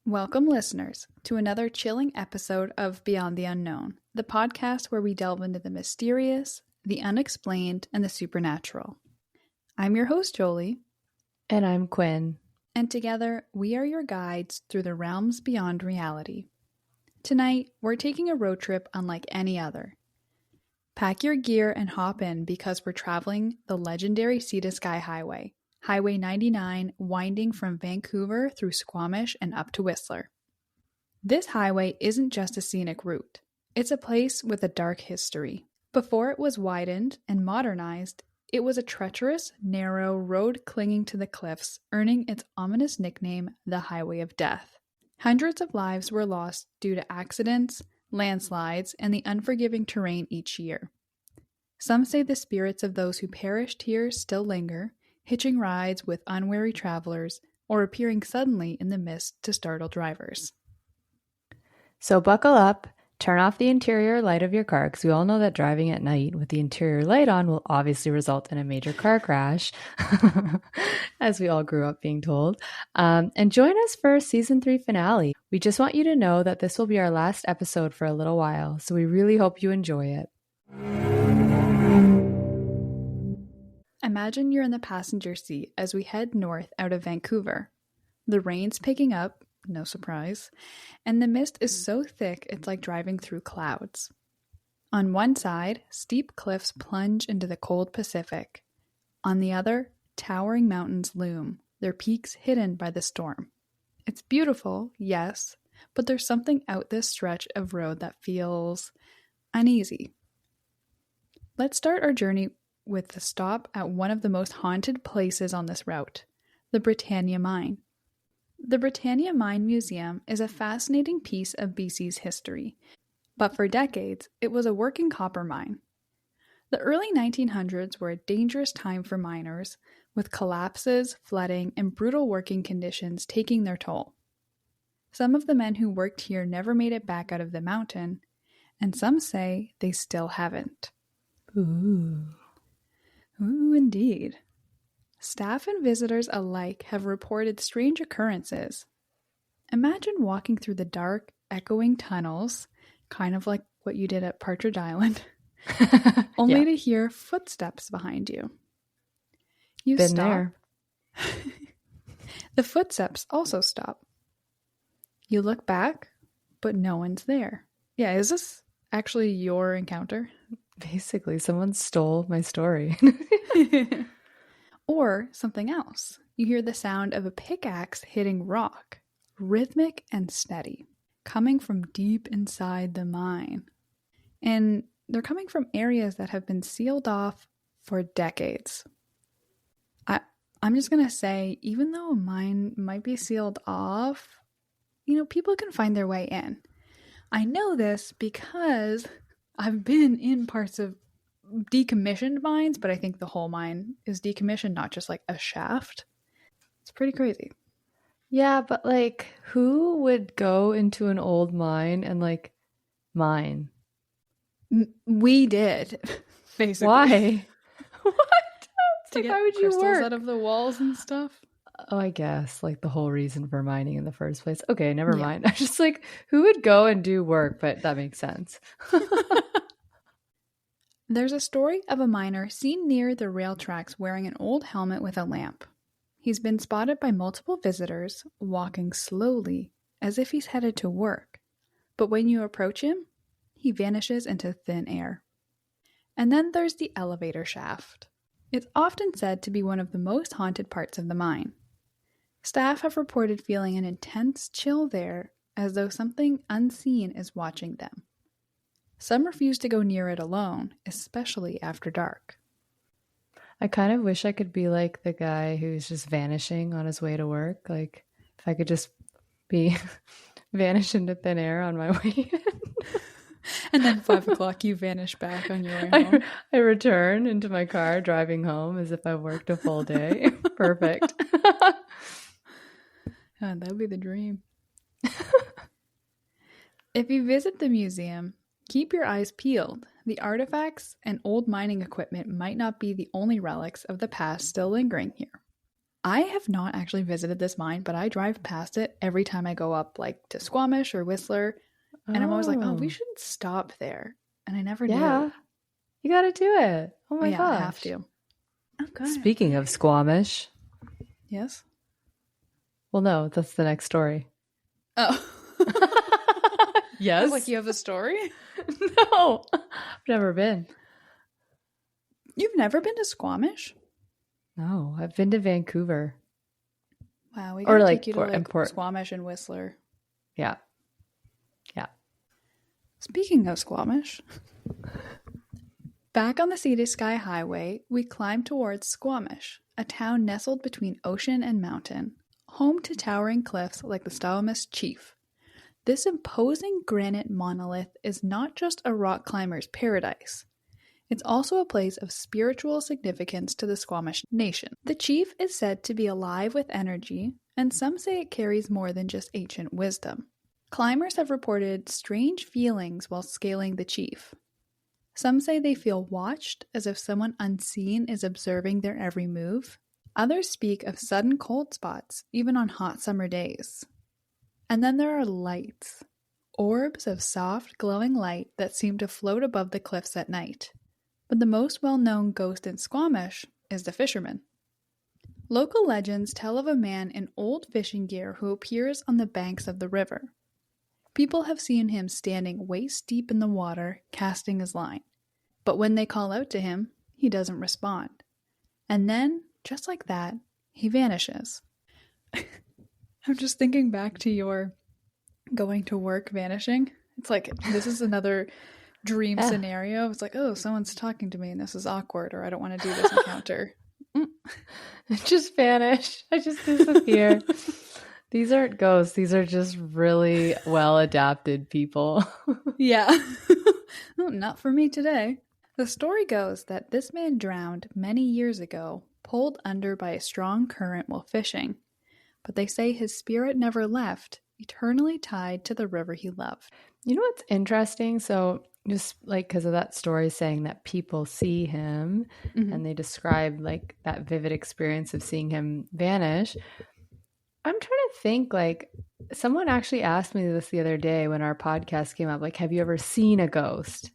Welcome, listeners, to another chilling episode of Beyond the Unknown, the podcast where we delve into the mysterious, the unexplained, and the supernatural. I'm your host, Joli. And I'm Quinn. And together, we are your guides through the realms beyond reality. Tonight, we're taking a road trip unlike any other. Pack your gear and hop in because we're traveling the legendary Sea to Sky Highway, Highway 99, winding from Vancouver through Squamish and up to Whistler. This highway isn't just a scenic route. It's a place with a dark history. Before it was widened and modernized, it was a treacherous, narrow road clinging to the cliffs, earning its ominous nickname, the Highway of Death. Hundreds of lives were lost due to accidents, landslides, and the unforgiving terrain each year. Some say the spirits of those who perished here still linger, hitching rides with unwary travelers, or appearing suddenly in the mist to startle drivers. So buckle up, turn off the interior light of your car, because we all know that driving at night with the interior light on will obviously result in a major car crash, as we all grew up being told. And join us for our Season 3 finale. We just want you to know that this will be our last episode for a little while, so we really hope you enjoy it. Imagine you're in the passenger seat as we head north out of Vancouver. The rain's picking up, no surprise, and the mist is so thick it's like driving through clouds. On one side, steep cliffs plunge into the cold Pacific. On the other, towering mountains loom, their peaks hidden by the storm. It's beautiful, yes, but there's something out this stretch of road that feels uneasy. Let's start our journey with the stop at one of the most haunted places on this route, the Britannia Mine. The Britannia Mine Museum is a fascinating piece of BC's history, but for decades, it was a working copper mine. The early 1900s were a dangerous time for miners, with collapses, flooding, and brutal working conditions taking their toll. Some of the men who worked here never made it back out of the mountain, and some say they still haven't. Ooh, indeed. Staff and visitors alike have reported strange occurrences. Imagine walking through the dark, echoing tunnels, kind of like what you did at Partridge Island, only to hear footsteps behind you. You Been stop. there. The footsteps also stop. You look back, but no one's there. Yeah, is this actually your encounter? Basically, someone stole my story. Or something else. You hear the sound of a pickaxe hitting rock, rhythmic and steady, coming from deep inside the mine. And they're coming from areas that have been sealed off for decades. I'm just going to say, even though a mine might be sealed off, people can find their way in. I know this because I've been in parts of decommissioned mines, but I think the whole mine is decommissioned, not just like a shaft. It's pretty crazy. Yeah, but who would go into an old mine and mine? We did, basically. Why? What? To get why would you crystals work out of the walls and stuff. Oh, I guess the whole reason for mining in the first place. Okay, never mind. I was just who would go and do work? But that makes sense. There's a story of a miner seen near the rail tracks wearing an old helmet with a lamp. He's been spotted by multiple visitors, walking slowly, as if he's headed to work. But when you approach him, he vanishes into thin air. And then there's the elevator shaft. It's often said to be one of the most haunted parts of the mine. Staff have reported feeling an intense chill there, as though something unseen is watching them. Some refuse to go near it alone, especially after dark. I kind of wish I could be like the guy who's just vanishing on his way to work. If I could just be vanish into thin air on my way in. And then 5 o'clock you vanish back on your way home. I return into my car driving home as if I worked a full day. Perfect. That would be the dream. If you visit the museum, keep your eyes peeled. The artifacts and old mining equipment might not be the only relics of the past still lingering here. I have not actually visited this mine, but I drive past it every time I go up like to Squamish or Whistler. And I'm always like, oh, we Oh, should stop there. And I never yeah. do. You got to do it. Oh Oh my yeah, I have gosh. to. Okay. Speaking of Squamish. Yes. Well, no, that's the next story. Oh. I was like, Yes. you have a story? No, I've never been. You've never been to Squamish? No, I've been to Vancouver. Wow, we Or gotta like take you to like Squamish and Whistler. Yeah. Yeah. Speaking of Squamish, back on the Sea to Sky Highway, we climb towards Squamish, a town nestled between ocean and mountain, home to towering cliffs like the Squamish Chief. This imposing granite monolith is not just a rock climber's paradise. It's also a place of spiritual significance to the Squamish Nation. The Chief is said to be alive with energy, and some say it carries more than just ancient wisdom. Climbers have reported strange feelings while scaling the Chief. Some say they feel watched, as if someone unseen is observing their every move. Others speak of sudden cold spots, even on hot summer days. And then there are lights, orbs of soft, glowing light that seem to float above the cliffs at night. But the most well-known ghost in Squamish is the fisherman. Local legends tell of a man in old fishing gear who appears on the banks of the river. People have seen him standing waist deep in the water, casting his line. But when they call out to him, he doesn't respond. And then, just like that, he vanishes. I'm just thinking back to your going to work vanishing. It's like, this is another dream scenario. It's like, oh, someone's talking to me and this is awkward, or I don't want to do this encounter. Just vanish. I just disappear. These aren't ghosts. These are just really well adapted people. Yeah. Not for me today. The story goes that this man drowned many years ago, pulled under by a strong current while fishing. But they say his spirit never left, eternally tied to the river he loved. You know what's interesting? So just like because of that story saying that people see him and they describe like that vivid experience of seeing him vanish. I'm trying to think, like, someone actually asked me this the other day when our podcast came up, like, have you ever seen a ghost?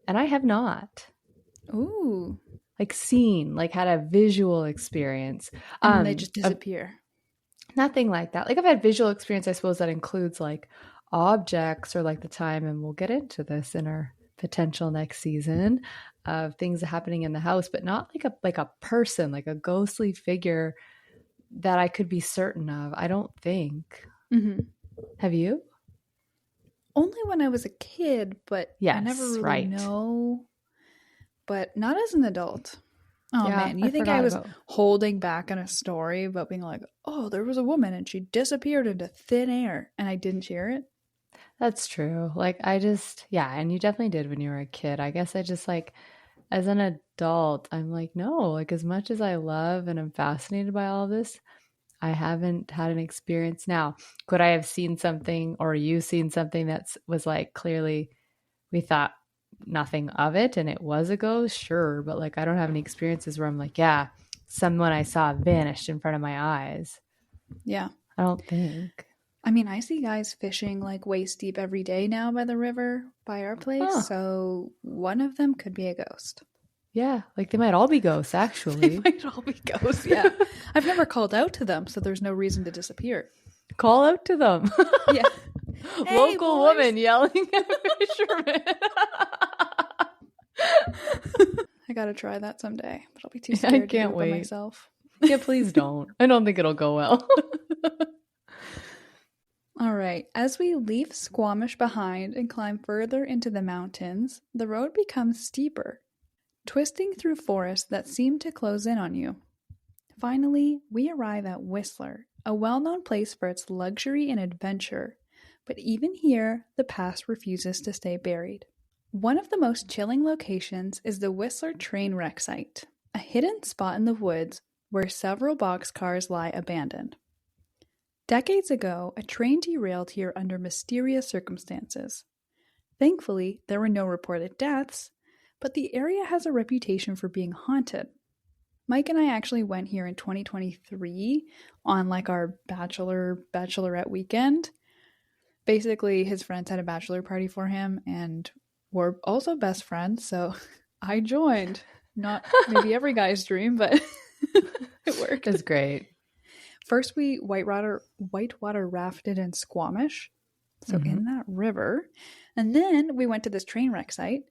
And I have not. Ooh. Like seen, like had a visual experience. And then they just disappear. Nothing like that. Like I've had visual experience, I suppose that includes like objects or like the time, and we'll get into this in our potential next season of things happening in the house, but not like a person, like a ghostly figure that I could be certain of. I don't think. Have you? Only when I was a kid, but yes, I never really know. But not as an adult. Oh yeah, man, you think I was holding back on a story about being like, oh, there was a woman and she disappeared into thin air and I didn't share it? That's true. Like I just, yeah, and you definitely did when you were a kid. I guess I just like, as an adult, I'm like, no, like as much as I love and I'm fascinated by all of this, I haven't had an experience. Now, could I have seen something or you seen something that was like clearly we thought nothing of it and it was a ghost? Sure. But like I don't have any experiences where I'm like, yeah, someone I saw vanished in front of my eyes. Yeah. I don't think. I mean, I see guys fishing like waist deep every day now by the river by our place. So one of them could be a ghost. Yeah, like they might all be ghosts, actually. They might all be ghosts, yeah. I've never called out to them, so there's no reason to disappear. Call out to them. Yeah. Hey, local boys. Woman yelling at fishermen. I gotta try that someday, but I'll be too scared to do it by myself. Yeah, please don't. I don't think it'll go well. All right, as we leave Squamish behind and climb further into the mountains, the road becomes steeper, twisting through forests that seem to close in on you. Finally, we arrive at Whistler, a well-known place for its luxury and adventure, but even here, the past refuses to stay buried. One of the most chilling locations is the Whistler train wreck site, a hidden spot in the woods where several boxcars lie abandoned. Decades ago, a train derailed here under mysterious circumstances. Thankfully, there were no reported deaths, but the area has a reputation for being haunted. Mike and I actually went here in 2023 on like our bachelorette weekend. Basically, his friends had a bachelor party for him and we're also best friends, so I joined. Not maybe every guy's dream, but it worked. That's great. First, we whitewater rafted in Squamish, so in that river, and then we went to this train wreck site.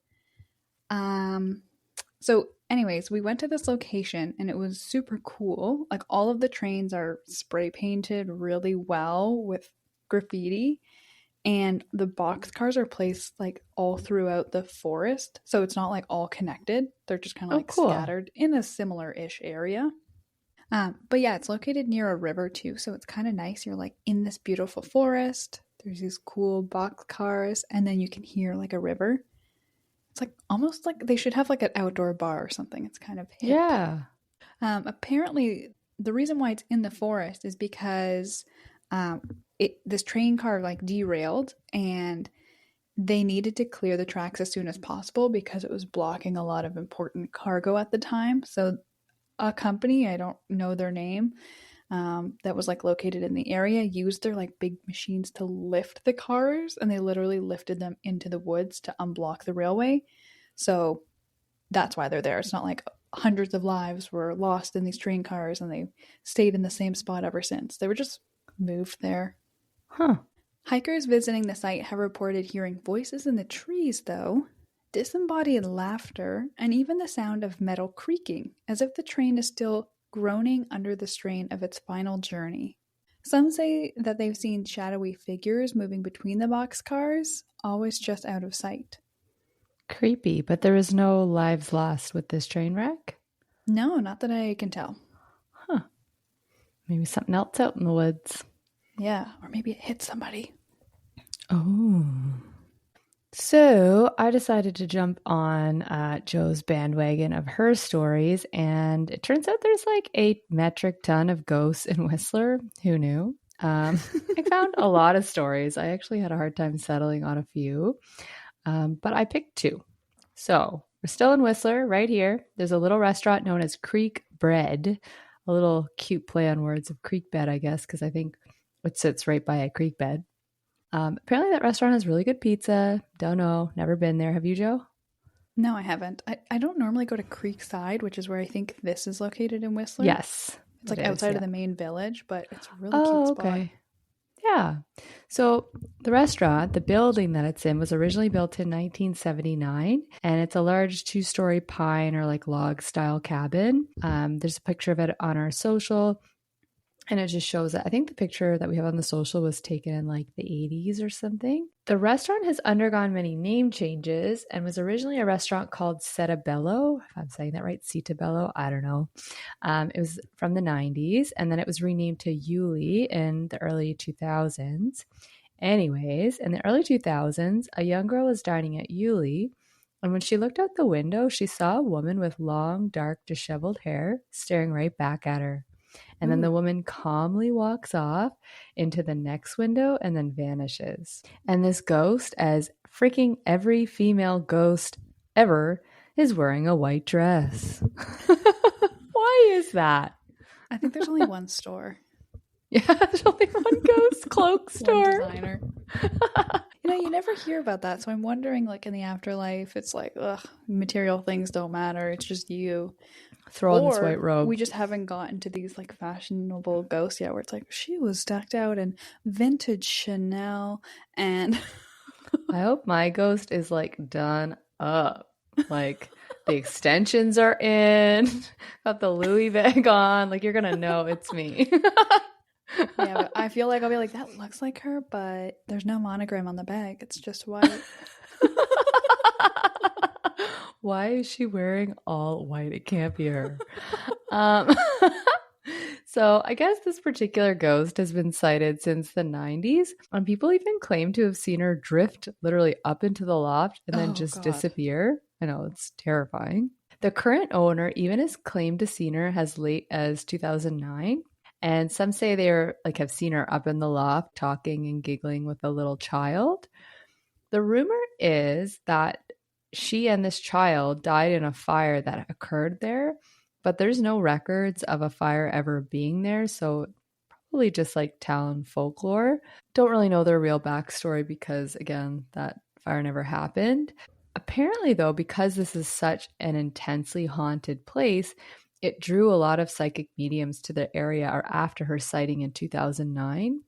So, anyways, we went to this location and it was super cool. Like all of the trains are spray painted really well with graffiti, and the boxcars are placed like all throughout the forest, so it's not like all connected. They're just kind of like cool. scattered in a similar-ish area. But yeah, it's located near a river too, so it's kind of nice. You're like in this beautiful forest. There's these cool box cars, and then you can hear like a river. It's like almost like they should have like an outdoor bar or something. It's kind of hip. Yeah. Apparently, the reason why it's in the forest is because this train car like derailed, and they needed to clear the tracks as soon as possible because it was blocking a lot of important cargo at the time. So a company, I don't know their name, that was like located in the area used their like big machines to lift the cars, and they literally lifted them into the woods to unblock the railway. So that's why they're there. It's not like hundreds of lives were lost in these train cars and they stayed in the same spot ever since. They were just moved there. Huh. Hikers visiting the site have reported hearing voices in the trees, though, disembodied laughter, and even the sound of metal creaking, as if the train is still groaning under the strain of its final journey. Some say that they've seen shadowy figures moving between the boxcars, always just out of sight. Creepy, but there was no lives lost with this train wreck? No, not that I can tell. Huh. Maybe something else out in the woods. Yeah, or maybe it hit somebody. Oh. So I decided to jump on Joe's bandwagon of her stories, and it turns out there's like 8 metric ton of ghosts in Whistler. Who knew? I found a lot of stories. I actually had a hard time settling on a few, but I picked 2. So we're still in Whistler, right here. There's a little restaurant known as Creekbread, a little cute play on words of creek bed, I guess, because I think it sits right by a creek bed. Apparently that restaurant has really good pizza. Don't know. Never been there. Have you, Joe? No, I haven't. I don't normally go to Creekside, which is where I think this is located in Whistler. Yes. It's like outside of the main village, but it's a really cute spot. Okay. Yeah. So the restaurant, the building that it's in, was originally built in 1979, and it's a large 2-story pine or like log style cabin. There's a picture of it on our social. And it just shows that I think the picture that we have on the social was taken in like the 80s or something. The restaurant has undergone many name changes and was originally a restaurant called Setabello. If I'm saying that right, Setabello, I don't know. It was from the 90s, and then it was renamed to Joli in the early 2000s. Anyways, in the early 2000s, a young girl was dining at Joli, and when she looked out the window, she saw a woman with long, dark, disheveled hair staring right back at her. And then the woman calmly walks off into the next window and then vanishes. And this ghost, as freaking every female ghost ever, is wearing a white dress. Why is that? I think there's only one store. Yeah, there's only one ghost cloak store. One designer. You never hear about that. So I'm wondering, like, in the afterlife, it's like, ugh, material things don't matter. It's just you. Throw on this white robe. We just haven't gotten to these like fashionable ghosts yet where it's like she was decked out in vintage Chanel, and I hope my ghost is like done up. Like the extensions are in, got the Louis bag on. Like you're gonna know it's me. Yeah, but I feel like I'll be like, that looks like her, but there's no monogram on the bag. It's just white. Why is she wearing all white? It can't be her. So I guess this particular ghost has been sighted since the 90s, and people even claim to have seen her drift literally up into the loft and then disappear. I know, it's terrifying. The current owner even has claimed to seen her as late as 2009. And some say they're like have seen her up in the loft talking and giggling with a little child. The rumor is that she and this child died in a fire that occurred there, but there's no records of a fire ever being there. So probably just like town folklore. Don't really know their real backstory because, again, that fire never happened. Apparently, though, because this is such an intensely haunted place, it drew a lot of psychic mediums to the area or after her sighting in 2009.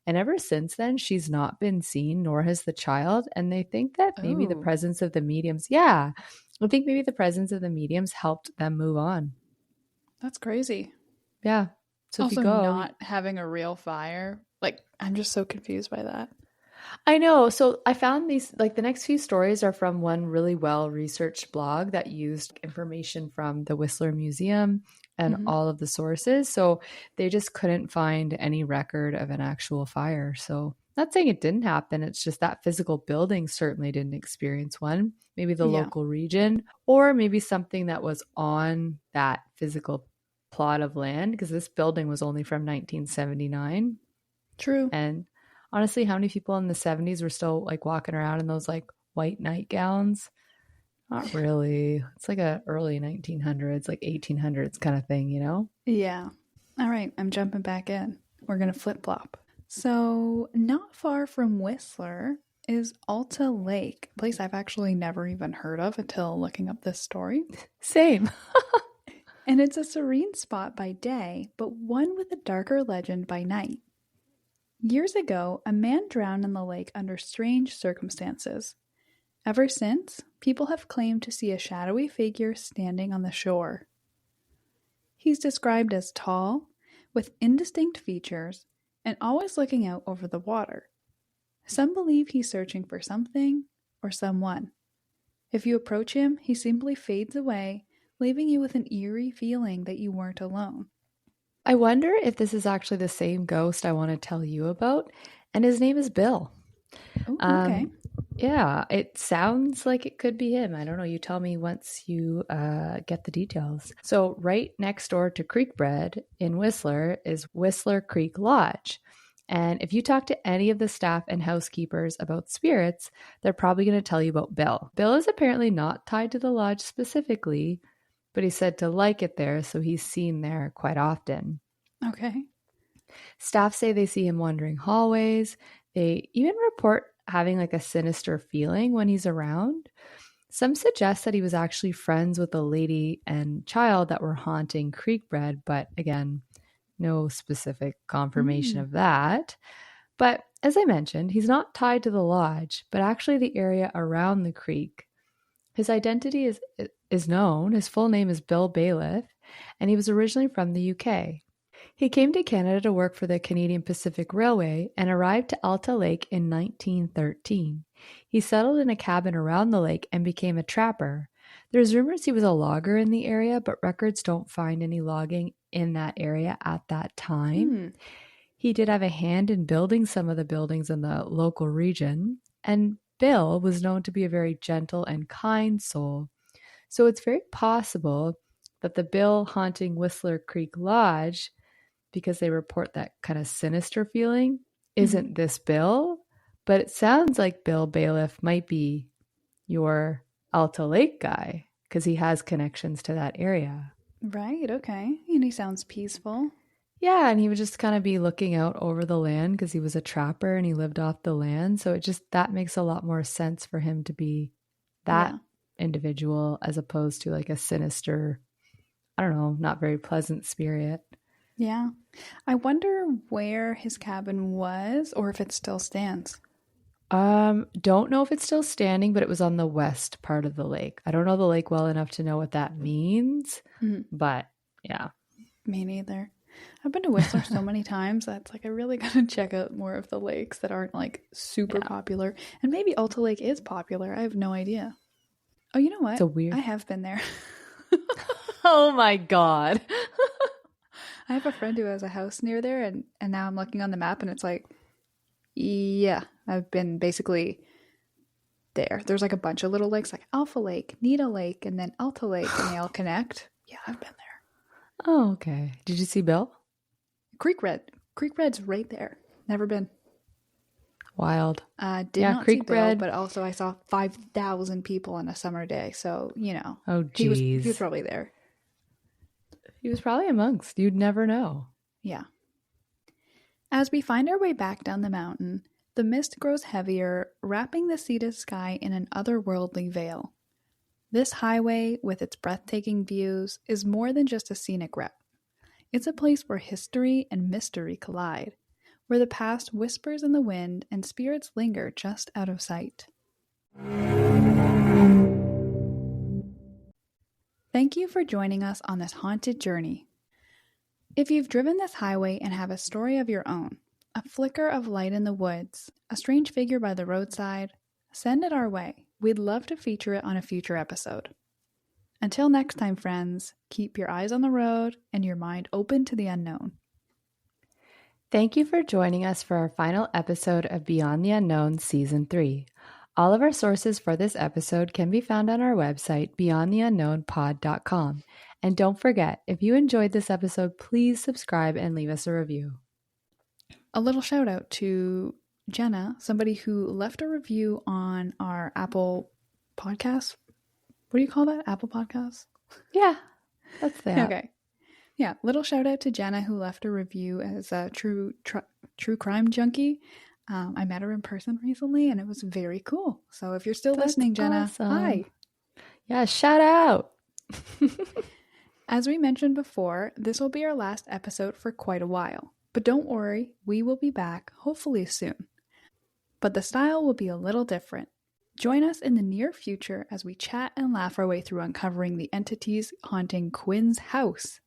And ever since then, she's not been seen, nor has the child. And they think that maybe the Oh, presence of the mediums, yeah, I think maybe the presence of the mediums helped them move on. that's crazy. Yeah. So if you Also, go, not having a real fire. Like, I'm just so confused by that. I know. So I found these, like the next few stories are from one really well researched blog that used information from the Whistler Museum and Hmm. all of the sources. So they just couldn't find any record of an actual fire. So not saying it didn't happen. It's just that physical building certainly didn't experience one. Maybe the Yeah, local region, or maybe something that was on that physical plot of land, because this building was only from 1979. true. And honestly, how many people in the 70s were still like walking around in those like white nightgowns? Not really. It's like a early 1900s, like 1800s kind of thing, you know? Yeah. All right, I'm jumping back in. We're going to flip flop. So, not far from Whistler is Alta Lake, a place I've actually never even heard of until looking up this story. Same. And it's a serene spot by day, but one with a darker legend by night. Years ago, a man drowned in the lake under strange circumstances. Ever since, people have claimed to see a shadowy figure standing on the shore. He's described as tall, with indistinct features, and always looking out over the water. Some believe he's searching for something or someone. If you approach him, he simply fades away, leaving you with an eerie feeling that you weren't alone. I wonder if this is actually the same ghost I want to tell you about. And his name is Bill. Oh, okay. Um, yeah, it sounds like it could be him. I don't know. You tell me once you get the details. So, right next door to Creekbread in Whistler is Whistler Creek Lodge. And if you talk to any of the staff and housekeepers about spirits, they're probably going to tell you about Bill. Bill is apparently not tied to the lodge specifically, but he's said to like it there, so he's seen there quite often. Okay. Staff say they see him wandering hallways. They even report having like a sinister feeling when he's around. Some suggest that he was actually friends with a lady and child that were haunting Creekbread, but again, no specific confirmation Mm. of that. But as I mentioned, he's not tied to the lodge, but actually the area around the creek. His identity is known. His full name is Bill Bailiff, and he was originally from the UK. He came to Canada to work for the Canadian Pacific Railway and arrived to Alta Lake in 1913. He settled in a cabin around the lake and became a trapper. There's rumors he was a logger in the area, but records don't find any logging in that area at that time. Hmm. He did have a hand in building some of the buildings in the local region, and Bill was known to be a very gentle and kind soul. So it's very possible that the Bill haunting Whistler Creek Lodge, because they report that kind of sinister feeling, Mhm. isn't this Bill, but it sounds like Bill Bailiff might be your Alta Lake guy because he has connections to that area. Right, okay. And he sounds peaceful. Yeah, and he would just kind of be looking out over the land because he was a trapper and he lived off the land. So it just that makes a lot more sense for him to be that Yeah. individual as opposed to like a sinister, I don't know, not very pleasant spirit. Yeah. I wonder where his cabin was or if it still stands. Don't know if it's still standing, but it was on the west part of the lake. I don't know the lake well enough to know what that means, Mhm. but yeah. Me neither. I've been to Whistler so many times that it's like I really gotta check out more of the lakes that aren't like super Yeah. popular. And maybe Alta Lake is popular. I have no idea. Oh, you know It's a what? I weird. have been there. Oh my God. I have a friend who has a house near there, and now I'm looking on the map and it's like, yeah, I've been basically there. There's like a bunch of little lakes like Alpha Lake, Nita Lake, and then Alta Lake, and they all connect. Yeah, I've been there. Oh, okay. Did you see Bill? Creekbread. Creekbread's right there. Never been. Wild. Did Yeah, not see Bill, Creekbread. but also I saw 5,000 people on a summer day. So, Oh, he was geez. probably there. He was probably amongst. You'd never know. Yeah. As we find our way back down the mountain, the mist grows heavier, wrapping the seated sky in an otherworldly veil. This highway, with its breathtaking views, is more than just a scenic route. It's a place where history and mystery collide, where the past whispers in the wind and spirits linger just out of sight. Thank you for joining us on this haunted journey. If you've driven this highway and have a story of your own, a flicker of light in the woods, a strange figure by the roadside, send it our way. We'd love to feature it on a future episode. Until next time, friends, keep your eyes on the road and your mind open to the unknown. Thank you for joining us for our final episode of Beyond the Unknown Season 3. All of our sources for this episode can be found on our website, beyondtheunknownpod.com. And don't forget, if you enjoyed this episode, please subscribe and leave us a review. A little shout out to Jenna, somebody who left a review on our Apple Podcasts. What do you call that? Apple Podcasts? Yeah, that's the app. Okay. Yeah, little shout out to Jenna who left a review as a true crime junkie. I met her in person recently and it was very cool. So if you're still listening, Jenna, awesome. Hi. Yeah, shout out. As we mentioned before, this will be our last episode for quite a while. But don't worry, we will be back hopefully soon. But the style will be a little different. Join us in the near future as we chat and laugh our way through uncovering the entities haunting Quinn's house.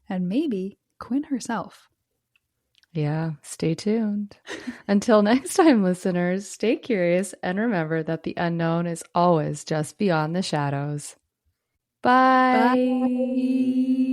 And maybe Quinn herself. Yeah, stay tuned. Until next time, listeners, stay curious and remember that the unknown is always just beyond the shadows. Bye. Bye.